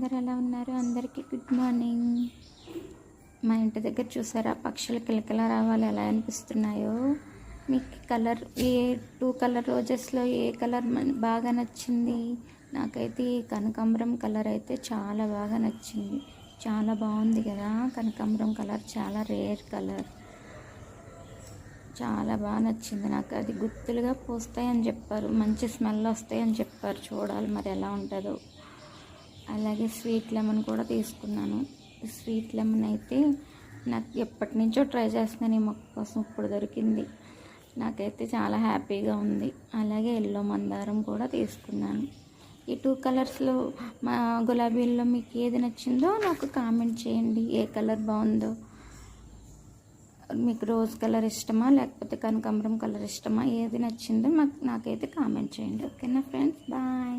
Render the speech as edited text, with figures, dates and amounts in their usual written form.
అందరు ఎలా ఉన్నారు? అందరికీ గుడ్ మార్నింగ్. మా ఇంటి దగ్గర చూసారా పక్షులు కిలకిల రావాలి ఎలా అనిపిస్తున్నాయో. మీకు కలర్ ఏ 2 కలర్ రోజెస్లో ఏ కలర్ బాగా నచ్చింది? నాకైతే ఈ కనకాంబరం కలర్ అయితే చాలా బాగా నచ్చింది. చాలా బాగుంది కదా, కనకాంబరం కలర్ చాలా రేర్ కలర్, చాలా బాగా నచ్చింది నాకు. అది గుత్తులుగా పూస్తాయని చెప్పారు, మంచి స్మెల్ వస్తాయని చెప్పారు. చూడాలి మరి ఎలా ఉంటుందో. అలాగే స్వీట్ లెమన్ కూడా తీసుకున్నాను. స్వీట్ లెమన్ అయితే నాకు ఎప్పటి నుంచో ట్రై చేస్తున్నాను, ఈ మొక్క కోసం ఇప్పుడు దొరికింది. నాకైతే చాలా హ్యాపీగా ఉంది. అలాగే ఎల్లో మందారం కూడా తీసుకున్నాను. ఈ 2 కలర్స్లో మా గులాబీల్లో మీకు ఏది నచ్చిందో నాకు కామెంట్ చేయండి. ఏ కలర్ బాగుందో, మీకు రోజ్ కలర్ ఇష్టమా లేకపోతే కనకాంబరం కలర్ ఇష్టమా, ఏది నచ్చిందో నాకైతే కామెంట్ చేయండి. ఓకేనా ఫ్రెండ్స్, బాయ్.